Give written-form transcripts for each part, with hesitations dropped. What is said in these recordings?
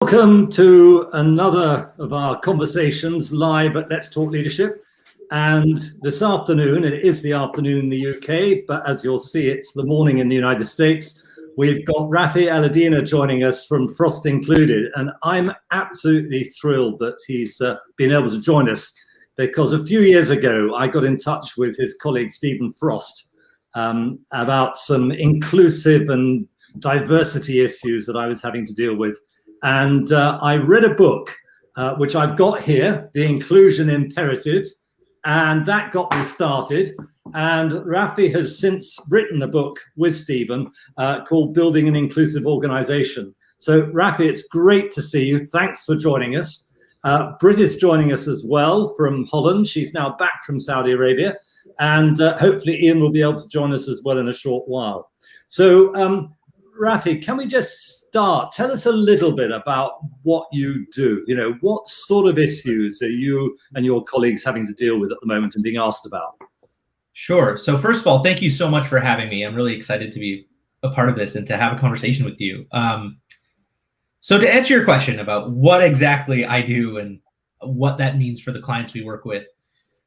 Welcome to another of our conversations live at Let's Talk Leadership. And this afternoon, it is the afternoon in the UK, but as you'll see, it's the morning in the United States. We've got Raafi Alidina joining us from Frost Included, and I'm absolutely thrilled that he's been able to join us, because a few years ago, I got in touch with his colleague, Stephen Frost, about some inclusive and diversity issues that I was having to deal with. And I read a book, which I've got here, The Inclusion Imperative, and that got me started. And Raafi has since written a book with Stephen called Building an Inclusive Organization. So Raafi, it's great to see you. Thanks for joining us. Brit is joining us as well from Holland. She's now back from Saudi Arabia. And hopefully Ian will be able to join us as well in a short while. So Raafi, can we just start? Tell us a little bit about what you do. You know, what sort of issues are you and your colleagues having to deal with at the moment and being asked about? Sure. So first of all, thank you so much for having me. I'm really excited to be a part of this and to have a conversation with you. So to answer your question about what exactly I do and what that means for the clients we work with.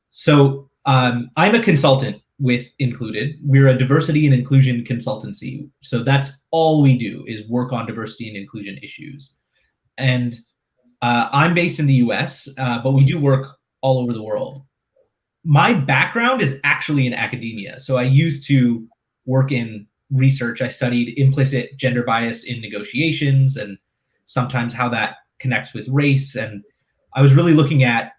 So I'm a consultant with Included. We're a diversity and inclusion consultancy. So that's all we do is work on diversity and inclusion issues. And I'm based in the US, but we do work all over the world. My background is actually in academia. So I used to work in research. I studied implicit gender bias in negotiations and sometimes how that connects with race. And I was really looking at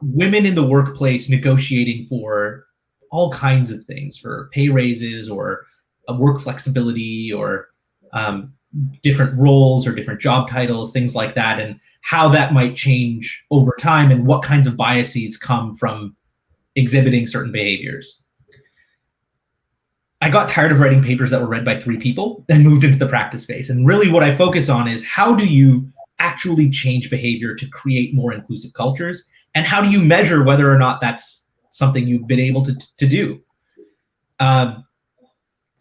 women in the workplace negotiating for all kinds of things, for pay raises or work flexibility or different roles or different job titles, things like that, and how that might change over time and what kinds of biases come from exhibiting certain behaviors. I got tired of writing papers that were read by 3 people and moved into the practice space. And really what I focus on is how do you actually change behavior to create more inclusive cultures? And how do you measure whether or not that's something you've been able to do?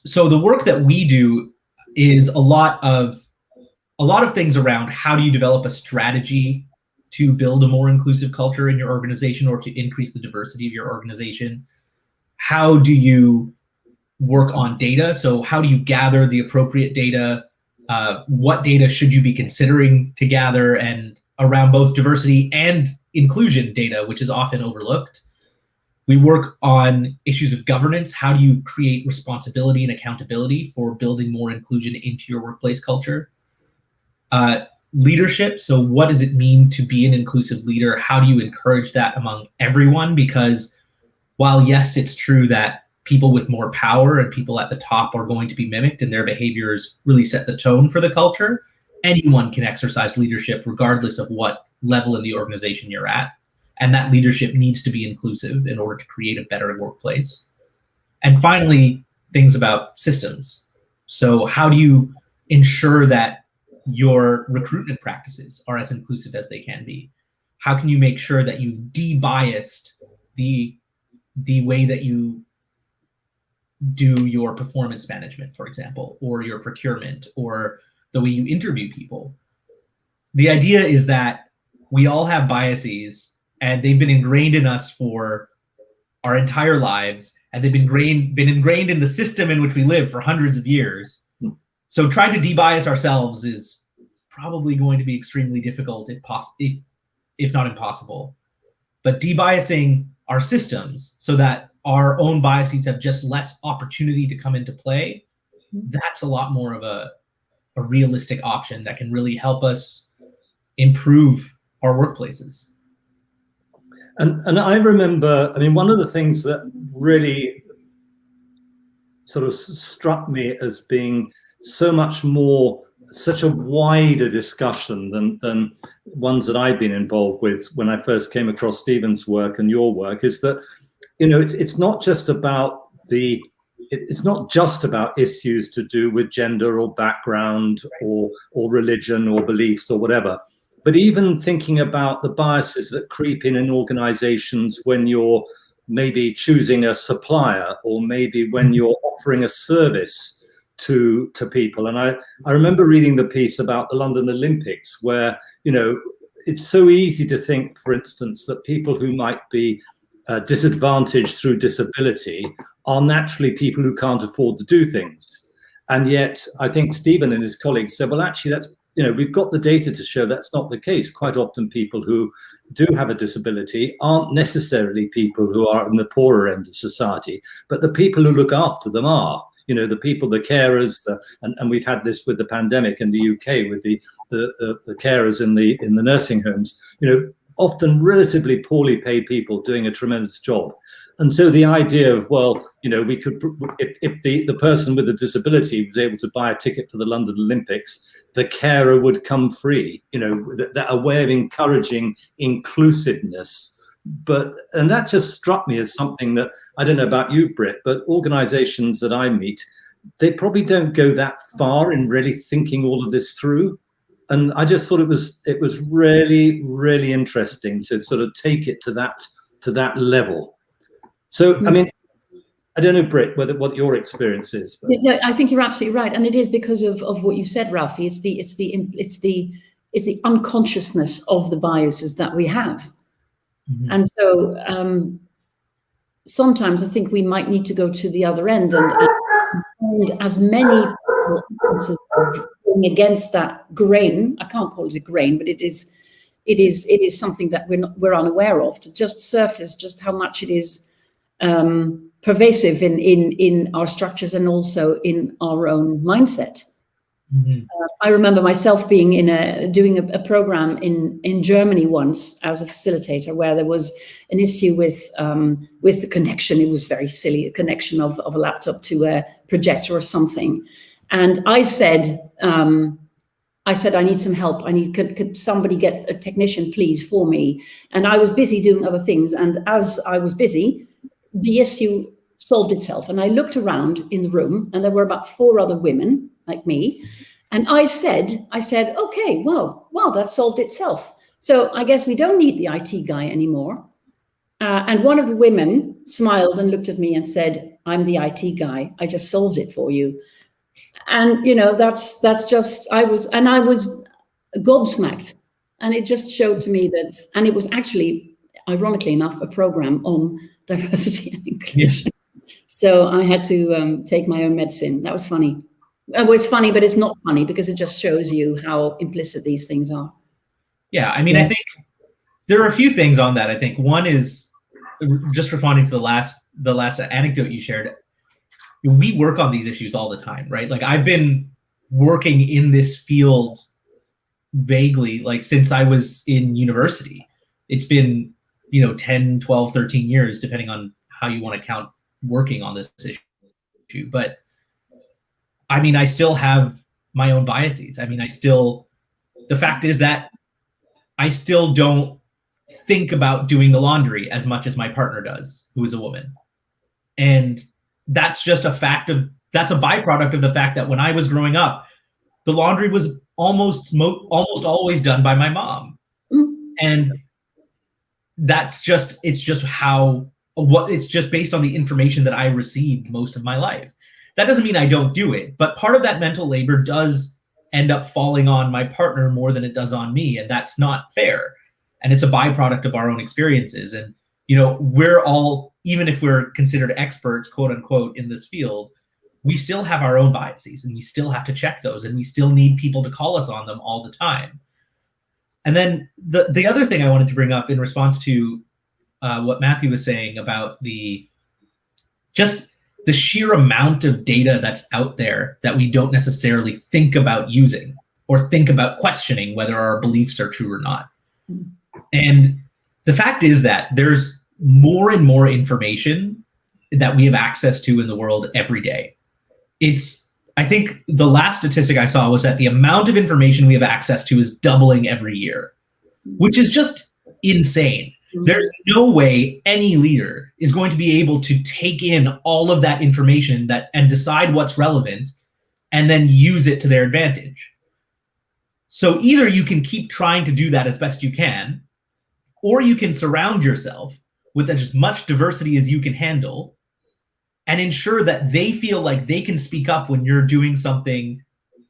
So the work that we do is a lot of things around how do you develop a strategy to build a more inclusive culture in your organization or to increase the diversity of your organization? How do you work on data? So how do you gather the appropriate data? What data should you be considering to gather, and around both diversity and inclusion data, which is often overlooked? We work on issues of governance. How do you create responsibility and accountability for building more inclusion into your workplace culture? Leadership. So what does it mean to be an inclusive leader? How do you encourage that among everyone? Because while yes, it's true that people with more power and people at the top are going to be mimicked and their behaviors really set the tone for the culture, anyone can exercise leadership regardless of what level in the organization you're at. And that leadership needs to be inclusive in order to create a better workplace. And finally, things about systems. So how do you ensure that your recruitment practices are as inclusive as they can be? How can you make sure that you've de-biased the way that you do your performance management, for example, or your procurement, or the way you interview people? The idea is that we all have biases, and they've been ingrained in us for our entire lives, and they've been ingrained in the system in which we live for hundreds of years. So trying to de-bias ourselves is probably going to be extremely difficult, if not impossible. But de-biasing our systems so that our own biases have just less opportunity to come into play, that's a lot more of a realistic option that can really help us improve our workplaces. And I remember, I mean, one of the things that really sort of struck me as being so much more, such a wider discussion than ones that I've been involved with when I first came across Stephen's work and your work, is that, you know, it's not just about issues to do with gender or background or religion or beliefs or whatever, but even thinking about the biases that creep in organizations when you're maybe choosing a supplier, or maybe when you're offering a service to people. And I remember reading the piece about the London Olympics, where, you know, it's so easy to think, for instance, that people who might be disadvantaged through disability are naturally people who can't afford to do things. And yet I think Stephen and his colleagues said, well, actually, that's, you know, we've got the data to show that's not the case. Quite often people who do have a disability aren't necessarily people who are in the poorer end of society, but the people who look after them are. You know, the people, the carers, and we've had this with the pandemic in the UK with the carers in the nursing homes, you know, often relatively poorly paid people doing a tremendous job. And so the idea of, well, you know, we could, if the person with a disability was able to buy a ticket for the London Olympics, the carer would come free, you know, that a way of encouraging inclusiveness. And that just struck me as something that, I don't know about you, Britt, but organizations that I meet, they probably don't go that far in really thinking all of this through. And I just thought it was really, really interesting to sort of take it to that level. So, I mean, I don't know, Britt, what your experience is. But. Yeah, I think you're absolutely right, and it is because of what you said, Raafi. It's the unconsciousness of the biases that we have, and so sometimes I think we might need to go to the other end and as many instances of going against that grain. I can't call it a grain, but it is something that we're unaware of, to just surface just how much it is pervasive in our structures and also in our own mindset. I remember myself being doing a program in Germany once as a facilitator, where there was an issue with the connection. It was very silly, a connection of a laptop to a projector or something. And I said, I need some help. Could somebody get a technician, please, for me? And I was busy doing other things. And as I was busy, the issue solved itself. And I looked around in the room, and there were about 4 other women like me. And I said, okay, wow, that solved itself. So I guess we don't need the IT guy anymore. And one of the women smiled and looked at me and said, I'm the IT guy. I just solved it for you. And, you know, that's just, I was gobsmacked. And it just showed to me that, and it was actually, ironically enough, a program on diversity and inclusion. Yeah. So I had to take my own medicine. That was funny. Well, it's funny, but it's not funny, because it just shows you how implicit these things are. Yeah, I mean, I think there are a few things on that. I think one is, just responding to the last anecdote you shared, we work on these issues all the time, right? Like, I've been working in this field vaguely, like, since I was in university. It's been, you know, 10, 12, 13 years, depending on how you want to count working on this issue. But I mean, I still have my own biases. I mean, the fact is that I still don't think about doing the laundry as much as my partner does, who is a woman. And that's just that's a byproduct of the fact that when I was growing up, the laundry was almost always done by my mom. And it's just based on the information that I received most of my life. That doesn't mean I don't do it, but part of that mental labor does end up falling on my partner more than it does on me, and that's not fair. And it's a byproduct of our own experiences. And, you know, we're all, even if we're considered experts, quote unquote, in this field, we still have our own biases, and we still have to check those, and we still need people to call us on them all the time. And then the other thing I wanted to bring up in response to what Matthew was saying about the sheer amount of data that's out there that we don't necessarily think about using or think about questioning whether our beliefs are true or not. And the fact is that there's more and more information that we have access to in the world every day. I think the last statistic I saw was that the amount of information we have access to is doubling every year, which is just insane. There's no way any leader is going to be able to take in all of that information and decide what's relevant and then use it to their advantage. So either you can keep trying to do that as best you can, or you can surround yourself with as much diversity as you can handle, and ensure that they feel like they can speak up when you're doing something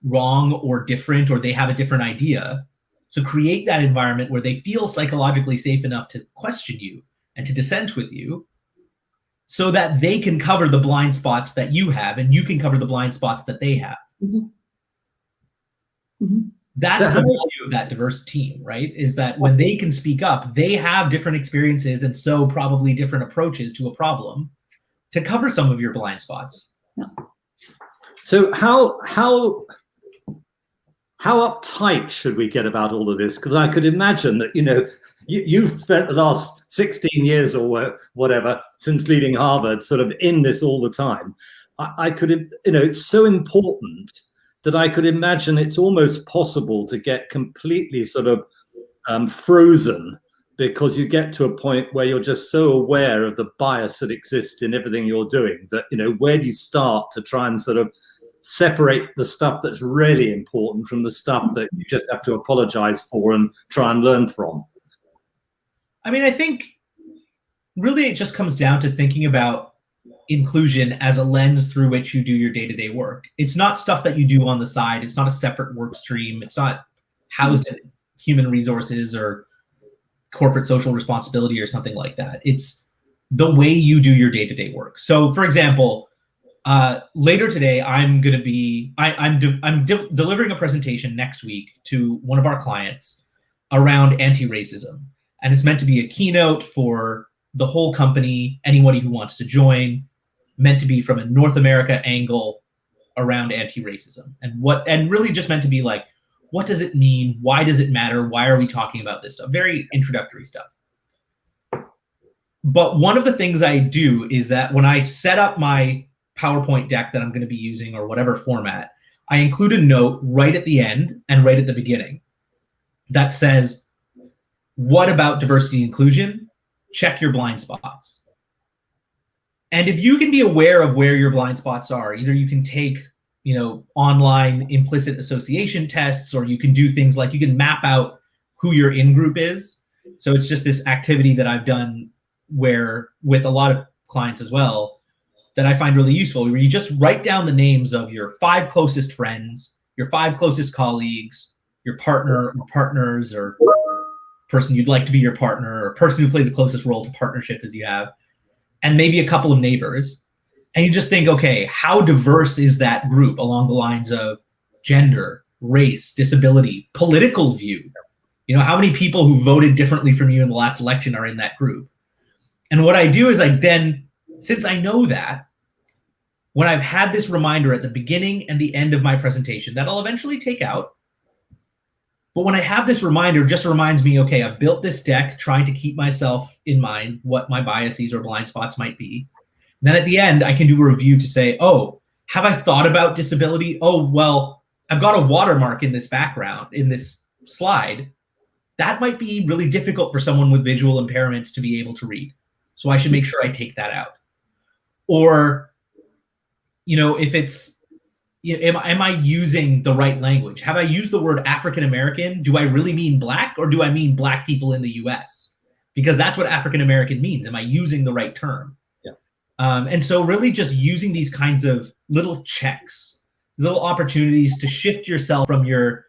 wrong or different, or they have a different idea. So create that environment where they feel psychologically safe enough to question you and to dissent with you, so that they can cover the blind spots that you have, and you can cover the blind spots that they have. That's the value of that diverse team, right? Is that when they can speak up, they have different experiences and so probably different approaches to a problem to cover some of your blind spots. So how uptight should we get about all of this? Because I could imagine that, you've spent the last 16 years or whatever since leaving Harvard sort of in this all the time. I could, it's so important that I could imagine it's almost possible to get completely sort of frozen, because you get to a point where you're just so aware of the bias that exists in everything you're doing that, where do you start to try and sort of separate the stuff that's really important from the stuff that you just have to apologize for and try and learn from? I mean, I think really it just comes down to thinking about inclusion as a lens through which you do your day-to-day work. It's not stuff that you do on the side. It's not a separate work stream. It's not housed in human resources or corporate social responsibility or something like that. It's the way you do your day-to-day work. So, for example, later today, I'm going to be delivering a presentation next week to one of our clients around anti-racism, and it's meant to be a keynote for the whole company, anybody who wants to join, meant to be from a North America angle around anti-racism, and really just meant to be like, what does it mean? Why does it matter? Why are we talking about this stuff? Very introductory stuff. But one of the things I do is that when I set up my PowerPoint deck that I'm going to be using, or whatever format, I include a note right at the end and right at the beginning that says, what about diversity and inclusion? Check your blind spots. And if you can be aware of where your blind spots are, either you can take, online implicit association tests, or you can do things like you can map out who your in-group is. So it's just this activity that I've done where with a lot of clients as well that I find really useful, where you just write down the names of your 5 closest friends, your 5 closest colleagues, your partner or partners, or person you'd like to be your partner, or person who plays the closest role to partnership as you have, and maybe a couple of neighbors. And you just think, okay, how diverse is that group along the lines of gender, race, disability, political view? How many people who voted differently from you in the last election are in that group? And what I do is I then, since I know that, when I've had this reminder at the beginning and the end of my presentation that I'll eventually take out, but when I have this reminder, it just reminds me, okay, I've built this deck trying to keep myself in mind what my biases or blind spots might be. Then at the end, I can do a review to say, oh, have I thought about disability? Oh, well, I've got a watermark in this background, in this slide. That might be really difficult for someone with visual impairments to be able to read. So I should make sure I take that out. Or, if it's, am I using the right language? Have I used the word African-American? Do I really mean Black, or do I mean Black people in the US? Because that's what African-American means. Am I using the right term? Yeah. And so really just using these kinds of little checks, little opportunities to shift yourself from your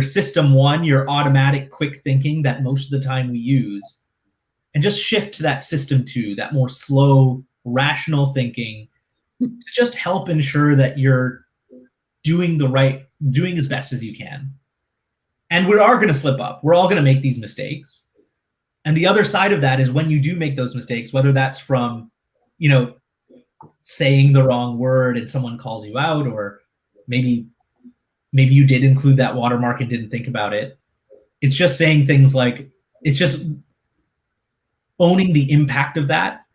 system one, your automatic quick thinking that most of the time we use, and just shift to that system two, that more slow, rational thinking, to just help ensure that you're doing as best as you can. And we are going to slip up. We're all going to make these mistakes. And the other side of that is when you do make those mistakes, whether that's from, saying the wrong word and someone calls you out, or maybe you did include that watermark and didn't think about it. It's just saying things like, it's just owning the impact of that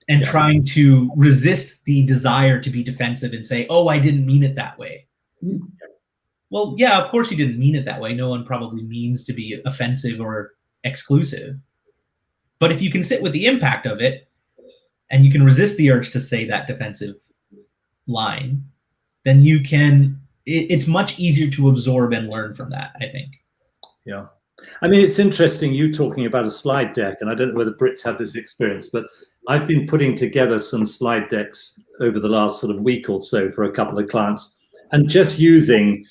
and trying to resist the desire to be defensive and say, oh, I didn't mean it that way. Well, yeah, of course you didn't mean it that way. No one probably means to be offensive or exclusive. But if you can sit with the impact of it and you can resist the urge to say that defensive line, then you can, it's much easier to absorb and learn from that, I think. Yeah. I mean, it's interesting you talking about a slide deck, and I don't know whether Brits have this experience, but I've been putting together some slide decks over the last sort of week or so for a couple of clients, and just using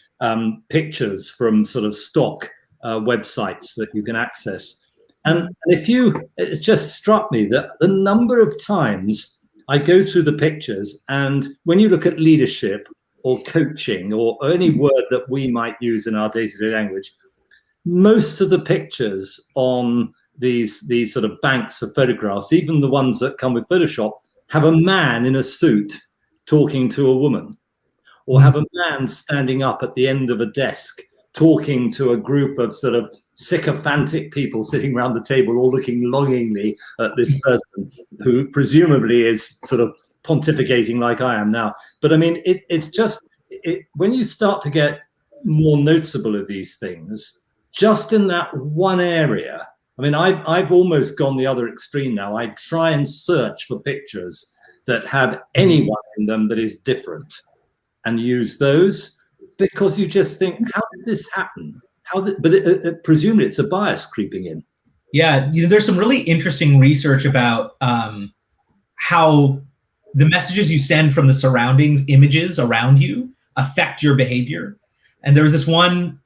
pictures from sort of stock websites that you can access. And it's just struck me that the number of times I go through the pictures, and when you look at leadership or coaching or any word that we might use in our day-to-day language, most of the pictures on these sort of banks of photographs, even the ones that come with Photoshop, have a man in a suit talking to a woman, or have a man standing up at the end of a desk talking to a group of sort of sycophantic people sitting around the table, all looking longingly at this person who presumably is sort of pontificating like I am now. But I mean, it's just when you start to get more noticeable of these things, just in that one area. I mean, I've almost gone the other extreme now. I try and search for pictures that have anyone in them that is different and use those, because you just think, how did this happen? Presumably it's a bias creeping in. Yeah, there's some really interesting research about how the messages you send from the surroundings, images around you, affect your behavior. And there was this one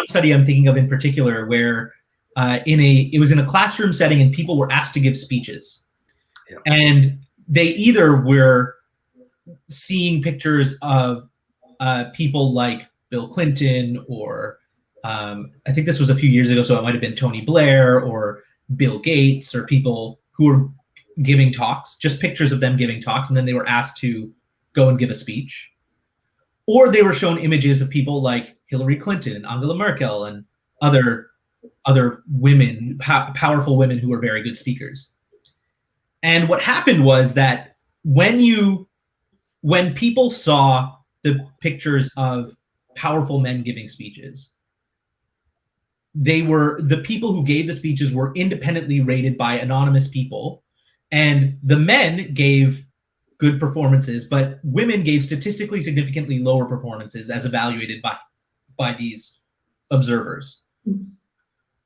study I'm thinking of in particular where it was in a classroom setting and people were asked to give speeches. Yeah. And they either were seeing pictures of people like Bill Clinton, or I think this was a few years ago, so it might have been Tony Blair or Bill Gates, or people who were giving talks, just pictures of them giving talks, and then they were asked to go and give a speech. Or they were shown images of people like Hillary Clinton and Angela Merkel and other women, powerful women who were very good speakers. And what happened was that when people saw the pictures of powerful men giving speeches, the people who gave the speeches were independently rated by anonymous people, and the men gave good performances, but women gave statistically significantly lower performances as evaluated by these observers.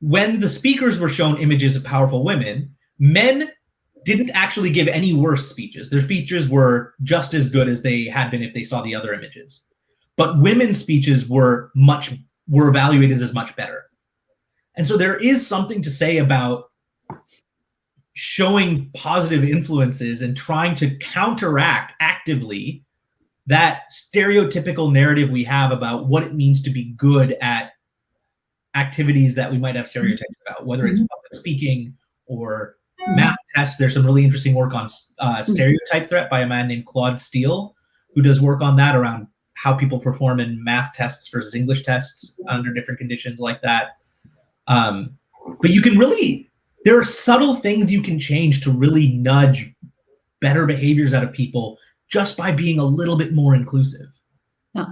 When the speakers were shown images of powerful women, men didn't actually give any worse speeches. Their speeches were just as good as they had been if they saw the other images. But women's speeches were evaluated as much better. And so there is something to say about showing positive influences and trying to counteract actively that stereotypical narrative we have about what it means to be good at activities that we might have stereotypes about, whether it's public speaking or math tests. There's some really interesting work on stereotype threat by a man named Claude Steele, who does work on that around how people perform in math tests versus English tests under different conditions like that. But you can there are subtle things you can change to really nudge better behaviors out of people just by being a little bit more inclusive. Yeah.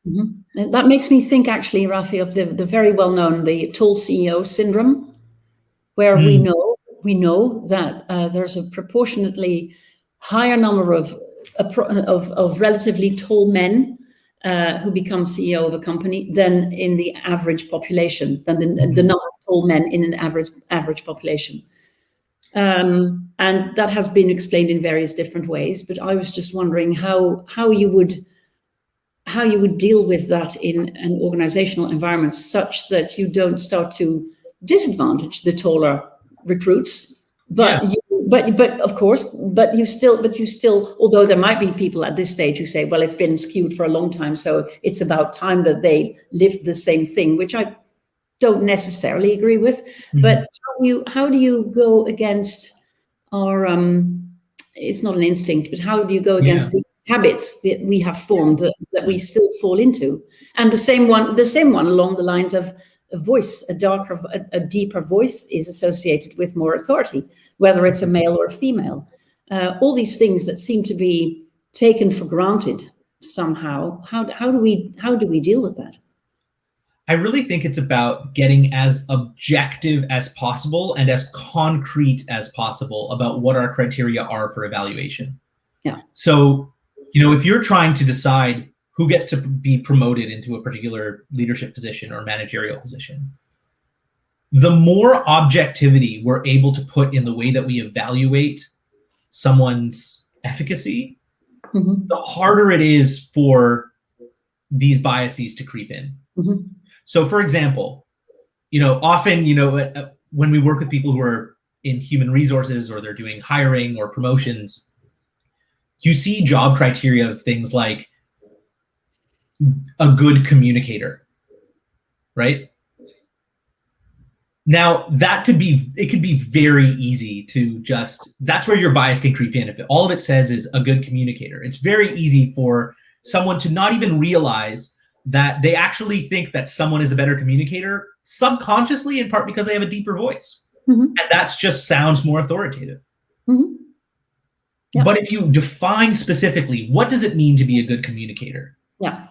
Mm-hmm. And that makes me think, actually, Raafi, of the very well-known, the tall CEO syndrome, where we know that there's a proportionately higher number of relatively tall men who become CEO of a company than in the average population, than the number of tall men in an average population. And that has been explained in various different ways, but I was just wondering how you would deal with that in an organizational environment such that you don't start to disadvantage the taller recruits, but you still, although there might be people at this stage who say, well, it's been skewed for a long time, so it's about time that they lived the same thing, which I don't necessarily agree with. But how do you go against our it's not an instinct, but how do you go against the habits that we have formed that we still fall into? And the same one along the lines of a voice, a deeper voice is associated with more authority, whether it's a male or a female. All these things that seem to be taken for granted somehow. How do we deal with that? I really think it's about getting as objective as possible and as concrete as possible about what our criteria are for evaluation. Yeah. So, if you're trying to decide who gets to be promoted into a particular leadership position or managerial position, the more objectivity we're able to put in the way that we evaluate someone's efficacy, Mm-hmm. the harder it is for these biases to creep in. Mm-hmm. So for example, often, when we work with people who are in human resources or they're doing hiring or promotions, you see job criteria of things like a good communicator, right? Now it could be very easy to that's where your bias can creep in. If all of it says is a good communicator, it's very easy for someone to not even realize that they actually think that someone is a better communicator subconsciously, in part because they have a deeper voice. Mm-hmm. And that just sounds more authoritative. Mm-hmm. Yeah. But if you define specifically, what does it mean to be a good communicator? Yeah.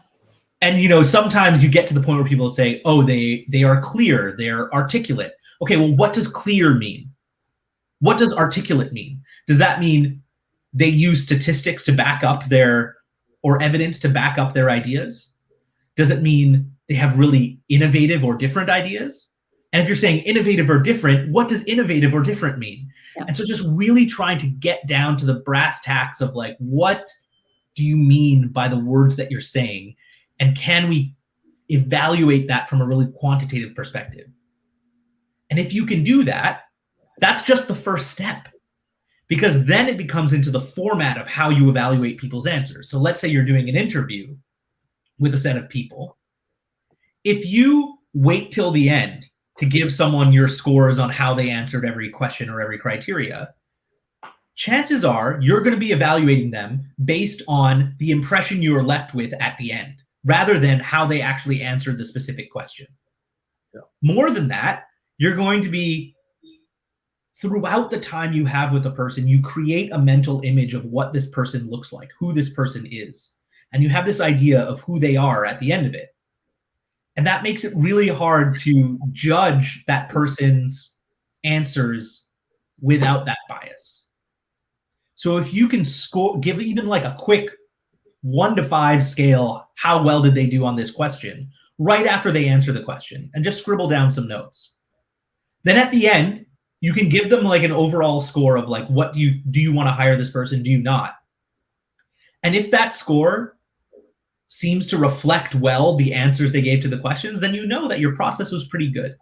And sometimes you get to the point where people say, oh, they are clear, they're articulate. Okay, well, what does clear mean? What does articulate mean? Does that mean they use statistics to back up or evidence to back up their ideas? Does it mean they have really innovative or different ideas? And if you're saying innovative or different, what does innovative or different mean? Yeah. And so just really trying to get down to the brass tacks of like, what do you mean by the words that you're saying? And can we evaluate that from a really quantitative perspective? And if you can do that, that's just the first step, because then it becomes into the format of how you evaluate people's answers. So let's say you're doing an interview with a set of people. If you wait till the end to give someone your scores on how they answered every question or every criteria, chances are you're going to be evaluating them based on the impression you were left with at the end, rather than how they actually answered the specific question. Yeah. More than that, you're going to be, throughout the time you have with a person, you create a mental image of what this person looks like, who this person is. And you have this idea of who they are at the end of it. And that makes it really hard to judge that person's answers without that bias. So if you can give even like a quick 1 to 5 scale, how well did they do on this question, right after they answer the question, and just scribble down some notes. Then at the end, you can give them like an overall score of like, what do you want to hire this person? Do you not? And if that score seems to reflect well the answers they gave to the questions, then you know that your process was pretty good.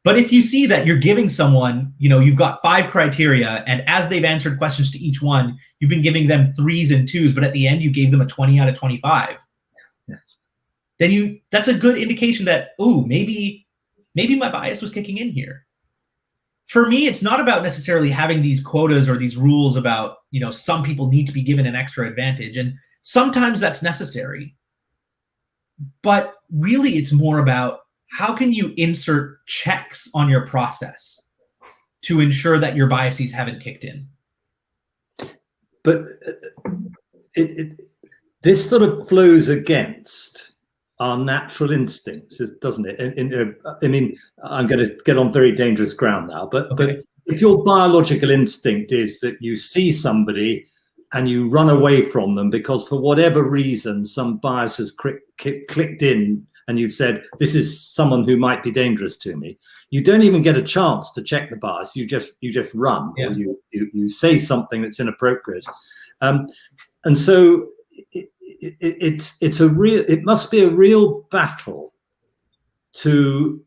But if you see that you're giving someone, you've got 5 criteria, and as they've answered questions to each one, you've been giving them 3s and 2s, but at the end you gave them a 20 out of 25. Yes. Then that's a good indication that, oh, maybe my bias was kicking in here. For me, it's not about necessarily having these quotas or these rules about, some people need to be given an extra advantage. And sometimes that's necessary. But really, it's more about how can you insert checks on your process to ensure that your biases haven't kicked in? But this sort of flows against our natural instincts, doesn't it? I mean, I'm going to get on very dangerous ground now, but if your biological instinct is that you see somebody and you run away from them because for whatever reason some bias has clicked in and you've said, this is someone who might be dangerous to me, you don't even get a chance to check the bias. You just run, yeah. Or you say something that's inappropriate, and so it must be a real battle to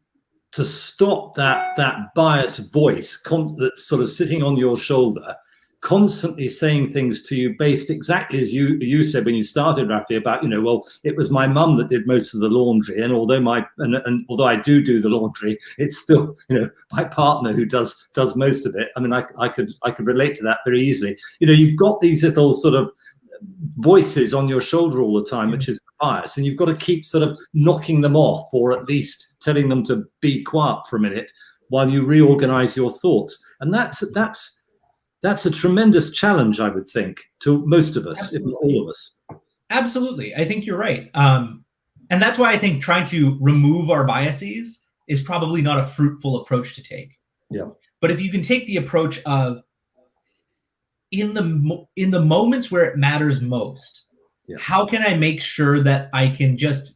stop that biased voice that's sort of sitting on your shoulder, constantly saying things to you based exactly as you said when you started, Raafi, about, well, it was my mum that did most of the laundry, and although I do the laundry, it's still, my partner who does most of it. I mean, I could relate to that very easily. You've got these little sort of voices on your shoulder all the time, which is bias, and you've got to keep sort of knocking them off, or at least telling them to be quiet for a minute while you reorganize your thoughts. And that's a tremendous challenge, I would think, to most of us, Absolutely. If not all of us. Absolutely. I think you're right. And that's why I think trying to remove our biases is probably not a fruitful approach to take. Yeah. But if you can take the approach of, in the moments where it matters most, yeah. How can I make sure that I can just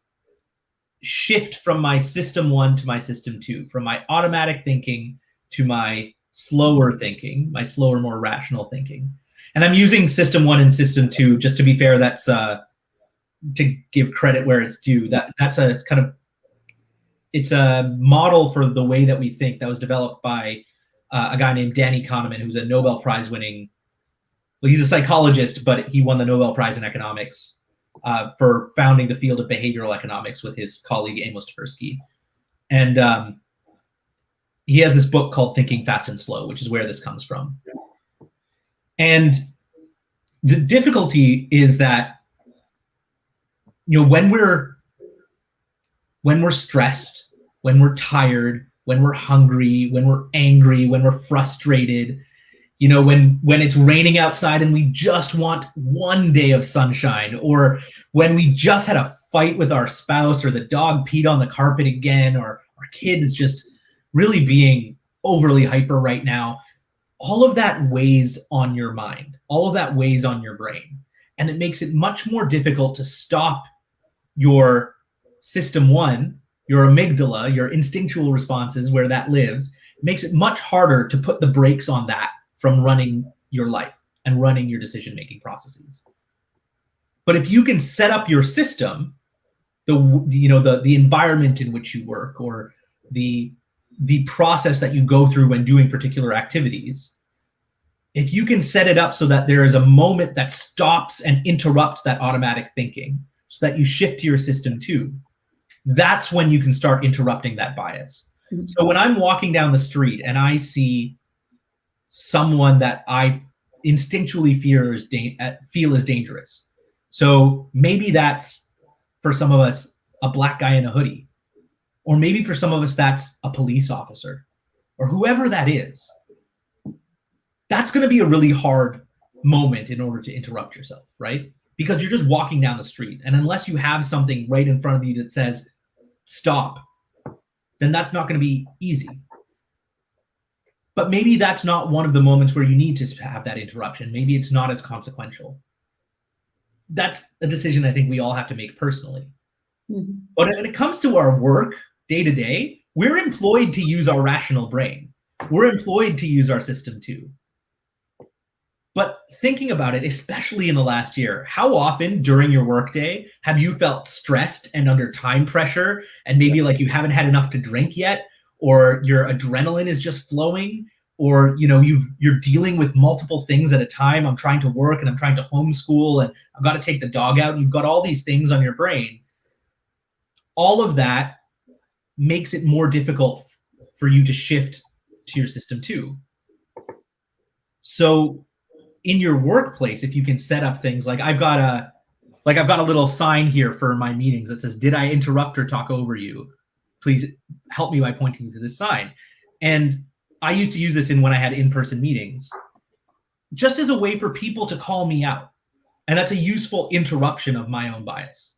shift from my system 1 to my system 2, from my automatic thinking to my slower thinking, my slower, more rational thinking? And I'm using system 1 and system 2, just to be fair, that's to give credit where it's due. That's a kind of, it's a model for the way that we think that was developed by a guy named Danny Kahneman, who's a Nobel Prize winning, well, he's a psychologist, but he won the Nobel Prize in economics for founding the field of behavioral economics with his colleague Amos Tversky. And he has this book called Thinking Fast and Slow, which is where this comes from. And the difficulty is that, you know, when we're stressed, when we're tired, when we're hungry, when we're angry, when we're frustrated, you know, when it's raining outside and we just want one day of sunshine, or when we just had a fight with our spouse, or the dog peed on the carpet again, or our kid is just really being overly hyper right now, all of that weighs on your mind. All of that weighs on your brain. And it makes it much more difficult to stop your system 1, your amygdala, your instinctual responses, where that lives. It makes it much harder to put the brakes on that from running your life and running your decision-making processes. But if you can set up your system, the environment in which you work, or the process that you go through when doing particular activities, if you can set it up so that there is a moment that stops and interrupts that automatic thinking, so that you shift to your system 2, that's when you can start interrupting that bias. Mm-hmm. So when I'm walking down the street and I see someone that I instinctually feel is dangerous, so maybe that's, for some of us, a black guy in a hoodie, or maybe for some of us that's a police officer, or whoever that is, that's going to be a really hard moment in order to interrupt yourself, right? Because you're just walking down the street, and unless you have something right in front of you that says stop, then that's not going to be easy. But maybe that's not one of the moments where you need to have that interruption. Maybe it's not as consequential. That's a decision I think we all have to make personally. Mm-hmm. But when it comes to our work day to day, we're employed to use our rational brain. We're employed to use our system 2. But thinking about it, especially in the last year, how often during your workday have you felt stressed and under time pressure, and maybe like you haven't had enough to drink yet, or your adrenaline is just flowing, or you're dealing with multiple things at a time? I'm trying to work and I'm trying to homeschool and I've got to take the dog out, and you've got all these things on your brain. All of that makes it more difficult for you to shift to your system 2. So in your workplace, if you can set up things like I've got a little sign here for my meetings that says, "Did I interrupt or talk over you? Please help me by pointing to this sign." And I used to use this when I had in-person meetings, just as a way for people to call me out. And that's a useful interruption of my own bias.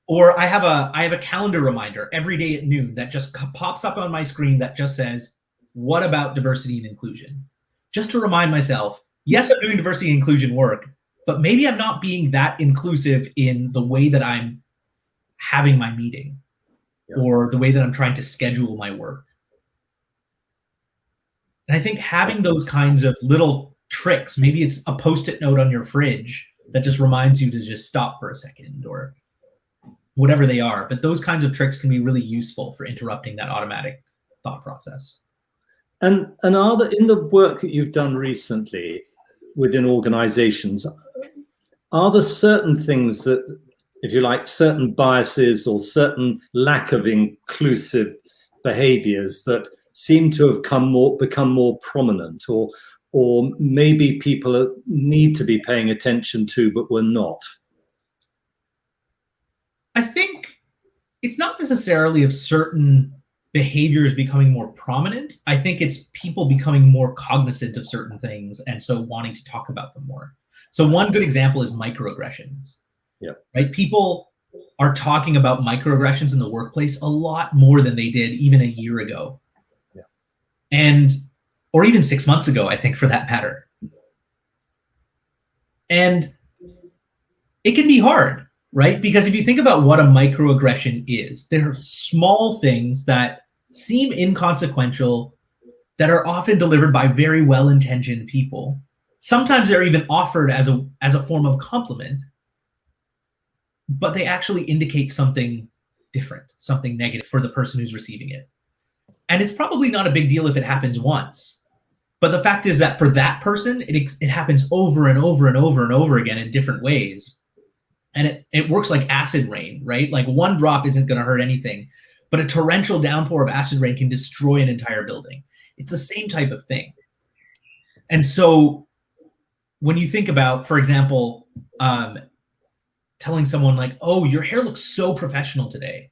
Or I have a calendar reminder every day at noon that just pops up on my screen that just says, "What about diversity and inclusion?" Just to remind myself, yes, I'm doing diversity and inclusion work, but maybe I'm not being that inclusive in the way that I'm having my meeting, or the way that I'm trying to schedule my work. And I think having those kinds of little tricks, maybe it's a Post-it note on your fridge that just reminds you to just stop for a second, or whatever they are. But those kinds of tricks can be really useful for interrupting that automatic thought process. And are there, in the work that you've done recently within organizations, are there certain things that, if you like, certain biases or certain lack of inclusive behaviors that seem to have become more prominent, or maybe people need to be paying attention to but were not? I think it's not necessarily of certain behaviors becoming more prominent. I think it's people becoming more cognizant of certain things, and so wanting to talk about them more. So one good example is microaggressions. Yeah. Right? People are talking about microaggressions in the workplace a lot more than they did even a year ago. Yeah. Or even 6 months ago, I think, for that matter. And it can be hard, right? Because if you think about what a microaggression is, they're small things that seem inconsequential, that are often delivered by very well-intentioned people, Sometimes they're even offered as a form of compliment, but they actually indicate something different, something negative for the person who's receiving it. And it's probably not a big deal if it happens once. But the fact is that for that person, it happens over and over and over and over again in different ways. And it works like acid rain, right? Like one drop isn't going to hurt anything, but a torrential downpour of acid rain can destroy an entire building. It's the same type of thing. And so when you think about, for example, telling someone like, oh, your hair looks so professional today.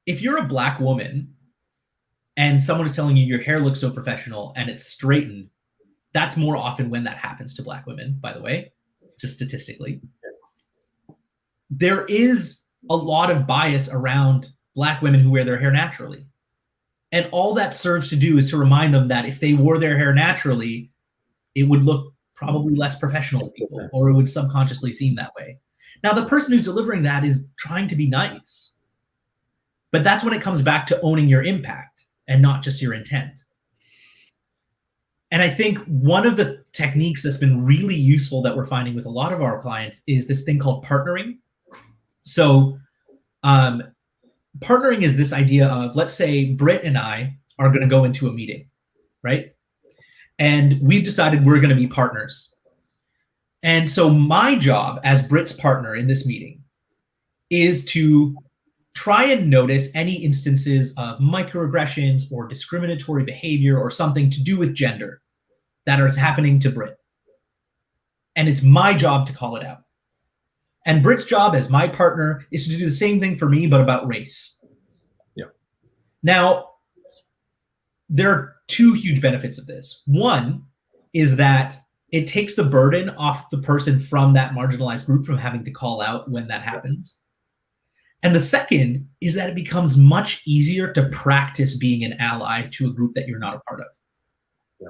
If you're a Black woman and someone is telling you your hair looks so professional and it's straightened, that's more often when that happens to Black women, by the way, just statistically. There is a lot of bias around Black women who wear their hair naturally. And all that serves to do is to remind them that if they wore their hair naturally, it would look probably less professional to people, or it would subconsciously seem that way. Now, the person who's delivering that is trying to be nice. But that's when it comes back to owning your impact and not just your intent. And I think one of the techniques that's been really useful that we're finding with a lot of our clients is this thing called partnering. So partnering is this idea of, let's say Britt and I are going to go into a meeting, right? And we've decided we're going to be partners. And so my job as Britt's partner in this meeting is to try and notice any instances of microaggressions or discriminatory behavior or something to do with gender that is happening to Britt. And it's my job to call it out. And Britt's job as my partner is to do the same thing for me, but about race. Yeah. Now, there are two huge benefits of this. One is that it takes the burden off the person from that marginalized group from having to call out when that happens. And the second is that it becomes much easier to practice being an ally to a group that you're not a part of. Yeah.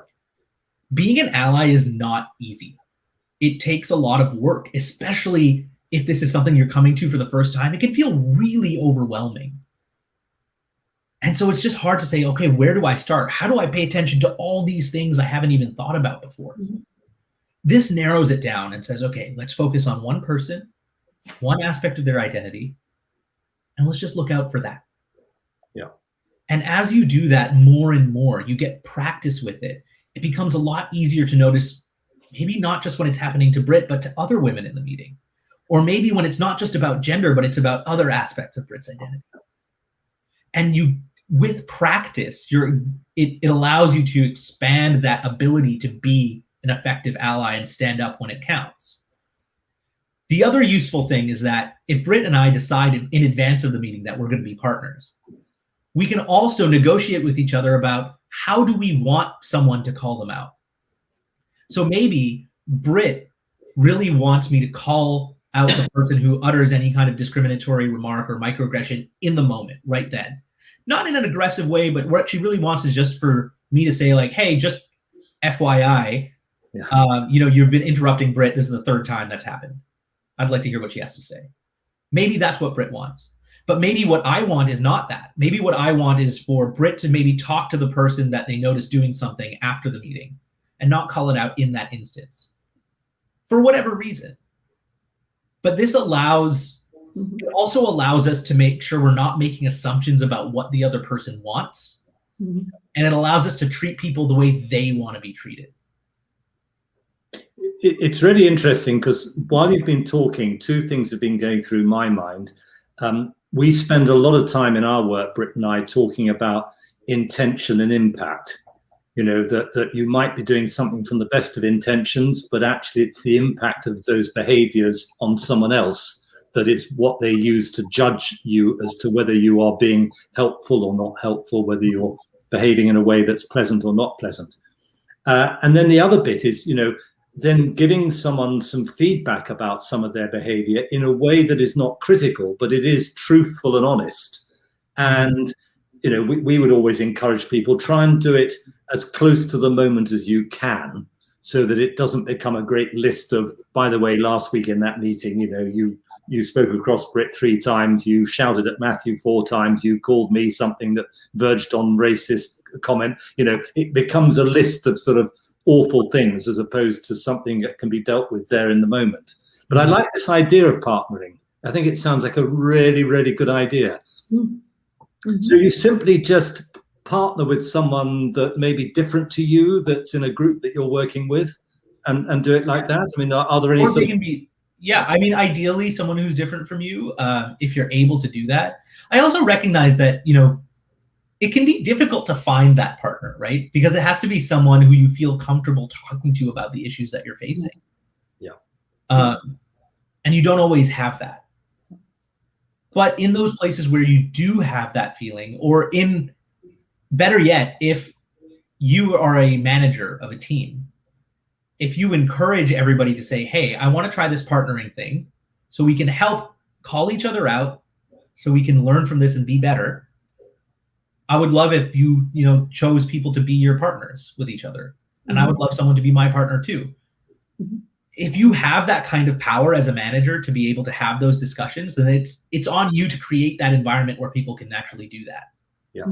Being an ally is not easy. It takes a lot of work, especially if this is something you're coming to for the first time. It can feel really overwhelming. And so it's just hard to say, okay, where do I start? How do I pay attention to all these things I haven't even thought about before? Mm-hmm. This narrows it down and says, okay, let's focus on one person, one aspect of their identity, and let's just look out for that. Yeah. And as you do that more and more, you get practice with it. It becomes a lot easier to notice, maybe not just when it's happening to Britt, but to other women in the meeting. Or maybe when it's not just about gender, but it's about other aspects of Britt's identity. And you, with practice, it allows you to expand that ability to be an effective ally and stand up when it counts. The other useful thing is that if Britt and I decided in advance of the meeting that we're going to be partners, we can also negotiate with each other about how do we want someone to call them out. So maybe Britt really wants me to call out the person who utters any kind of discriminatory remark or microaggression in the moment, right then. Not in an aggressive way, but what she really wants is just for me to say like, hey, just FYI, you've been interrupting Britt. This is the third time that's happened. I'd like to hear what she has to say. Maybe that's what Britt wants. But maybe what I want is not that. Maybe what I want is for Britt to maybe talk to the person that they notice doing something after the meeting and not call it out in that instance for whatever reason. But this it also allows us to make sure we're not making assumptions about what the other person wants. Mm-hmm. And it allows us to treat people the way they want to be treated. It's really interesting because while you've been talking, two things have been going through my mind. We spend a lot of time in our work, Britt and I, talking about intention and impact. You know, that you might be doing something from the best of intentions, but actually it's the impact of those behaviors on someone else that is what they use to judge you as to whether you are being helpful or not helpful, whether you're behaving in a way that's pleasant or not pleasant. And then the other bit is, then giving someone some feedback about some of their behavior in a way that is not critical, but it is truthful and honest. And, we would always encourage people, try and do it as close to the moment as you can so that it doesn't become a great list of, by the way, last week in that meeting, you spoke across Britt 3 times, you shouted at Matthew 4 times, you called me something that verged on racist comment. It becomes a list of sort of awful things as opposed to something that can be dealt with there in the moment. But I like this idea of partnering. I think it sounds like a really, really good idea. Mm-hmm. So you simply just partner with someone that may be different to you, that's in a group that you're working with, and do it like that? I mean, are there any or they can be, yeah, I mean, ideally someone who's different from you, if you're able to do that. I also recognize that, you know, it can be difficult to find that partner, right? Because it has to be someone who you feel comfortable talking to about the issues that you're facing. Yeah. And you don't always have that. But in those places where you do have that feeling, or in, better yet, if you are a manager of a team, if you encourage everybody to say, hey, I want to try this partnering thing so we can help call each other out, so we can learn from this and be better. I would love if you chose people to be your partners with each other. And I would love someone to be my partner too. If you have that kind of power as a manager to be able to have those discussions, then it's on you to create that environment where people can actually do that. Yeah.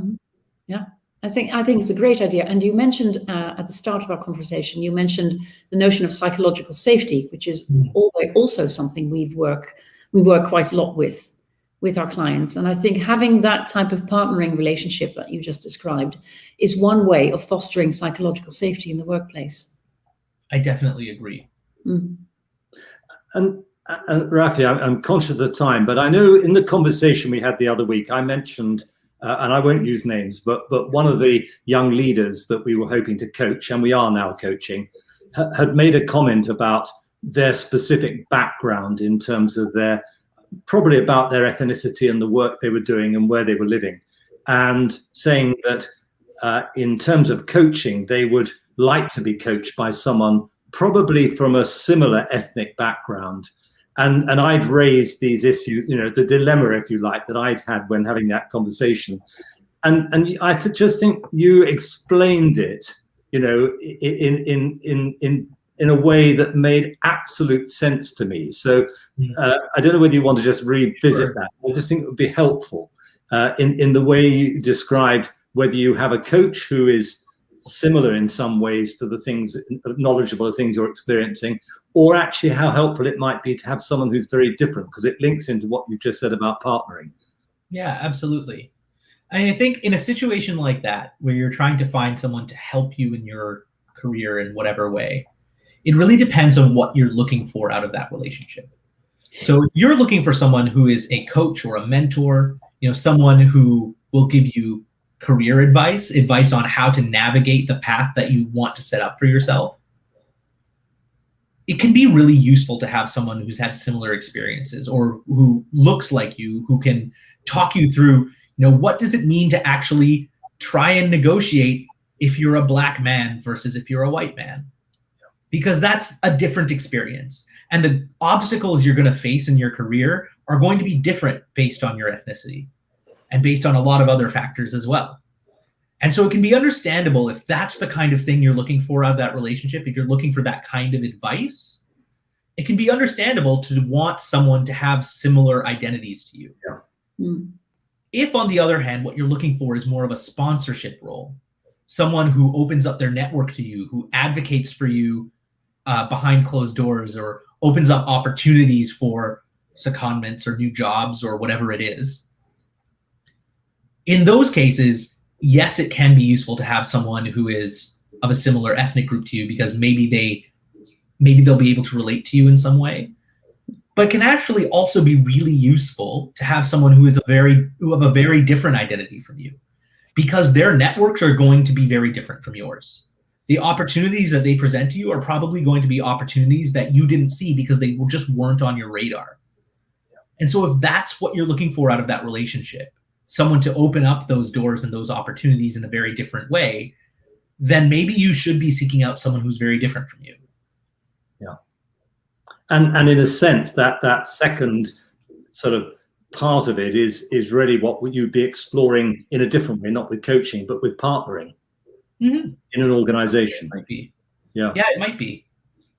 Yeah. I think it's a great idea. And you mentioned at the start of our conversation, you mentioned the notion of psychological safety, which is also something we work quite a lot with our clients. And I think having that type of partnering relationship that you just described is one way of fostering psychological safety in the workplace. I definitely agree. And Raafi, I'm conscious of time, but I know in the conversation we had the other week, I mentioned, and I won't use names, but one of the young leaders that we were hoping to coach, and we are now coaching, had made a comment about their specific background in terms of probably about their ethnicity and the work they were doing and where they were living, and saying that in terms of coaching, they would like to be coached by someone probably from a similar ethnic background. And I'd raised these issues, the dilemma, if you like, that I'd had when having that conversation. And I just think you explained it, in a way that made absolute sense to me. So I don't know whether you want to just revisit that. I just think it would be helpful in the way you described, whether you have a coach who is similar in some ways to the things, knowledgeable of things you're experiencing, or actually how helpful it might be to have someone who's very different, because it links into what you just said about partnering. Yeah, absolutely. I think in a situation like that, where you're trying to find someone to help you in your career in whatever way, it really depends on what you're looking for out of that relationship. So if you're looking for someone who is a coach or a mentor, someone who will give you career advice on how to navigate the path that you want to set up for yourself, it can be really useful to have someone who's had similar experiences, or who looks like you, who can talk you through, what does it mean to actually try and negotiate if you're a Black man versus if you're a white man? Because that's a different experience. And the obstacles you're going to face in your career are going to be different based on your ethnicity and based on a lot of other factors as well. And so it can be understandable if that's the kind of thing you're looking for out of that relationship, if you're looking for that kind of advice, it can be understandable to want someone to have similar identities to you. Yeah. If, on the other hand, what you're looking for is more of a sponsorship role, someone who opens up their network to you, who advocates for you behind closed doors, or opens up opportunities for secondments or new jobs or whatever it is, in those cases, yes, it can be useful to have someone who is of a similar ethnic group to you, because maybe they'll be able to relate to you in some way. But it can actually also be really useful to have someone who have a very different identity from you, because their networks are going to be very different from yours. The opportunities that they present to you are probably going to be opportunities that you didn't see because they just weren't on your radar. And so if that's what you're looking for out of that relationship, someone to open up those doors and those opportunities in a very different way, then maybe you should be seeking out someone who's very different from you. Yeah. And in a sense, that second sort of part of it is really what you'd be exploring in a different way, not with coaching, but with partnering in an organization. It might be. Yeah. Yeah, it might be.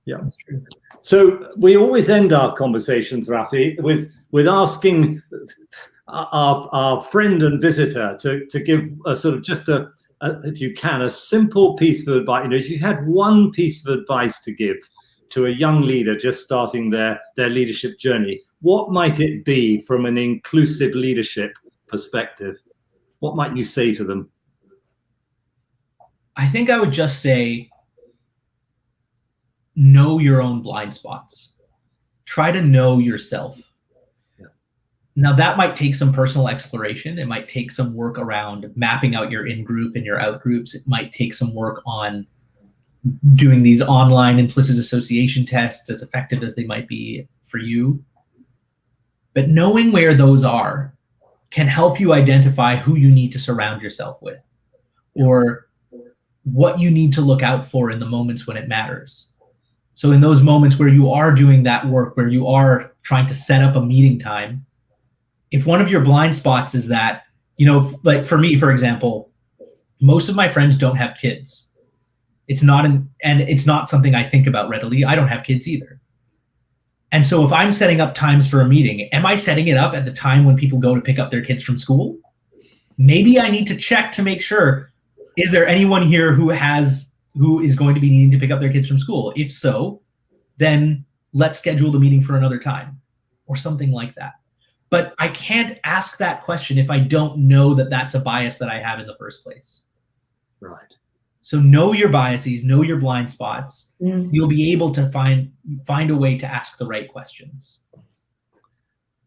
Yeah. That's true. So we always end our conversations, Raafi, with asking our friend and visitor to give a sort of just a if you can, a simple piece of advice. You know, if you had one piece of advice to give to a young leader just starting their leadership journey, what might it be from an inclusive leadership perspective? What might you say to them? I think I would just say, know your own blind spots. Try to know yourself. Yeah. Now, that might take some personal exploration. It might take some work around mapping out your in-group and your out-groups. It might take some work on doing these online implicit association tests, as effective as they might be for you. But knowing where those are can help you identify who you need to surround yourself with, or what you need to look out for in the moments when it matters. So in those moments where you are doing that work, where you are trying to set up a meeting time, if one of your blind spots is that, you know, like for me, for example, most of my friends don't have kids. It's not and it's not something I think about readily. I don't have kids either. And so if I'm setting up times for a meeting, am I setting it up at the time when people go to pick up their kids from school? Maybe I need to check to make sure, is there anyone here who is going to be needing to pick up their kids from school? If so, then let's schedule the meeting for another time or something like that. But I can't ask that question if I don't know that that's a bias that I have in the first place. Right. So know your biases, know your blind spots. You'll be able to find a way to ask the right questions.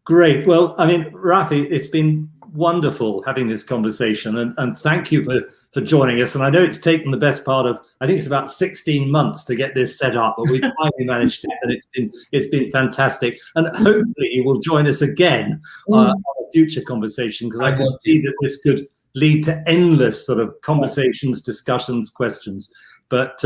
Great. Well, I mean, Raafi, it's been wonderful having this conversation, and thank you for joining us. And I know it's taken the best part of, I think it's about 16 months to get this set up, but we've finally managed it, and it's been fantastic. And hopefully you will join us again on a future conversation, because I could see that this could lead to endless sort of conversations, discussions, questions. But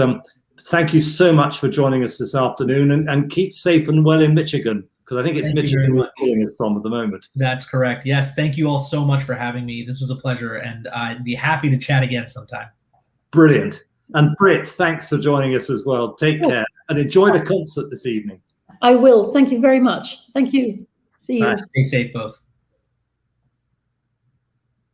thank you so much for joining us this afternoon, and keep safe and well in Michigan, because I think it's Michigan we're calling us from at the moment. That's correct. Yes. Thank you all so much for having me. This was a pleasure, and I'd be happy to chat again sometime. Brilliant. And Britt, thanks for joining us as well. Take care and enjoy the concert this evening. I will. Thank you very much. Thank you. See you. Stay safe, both.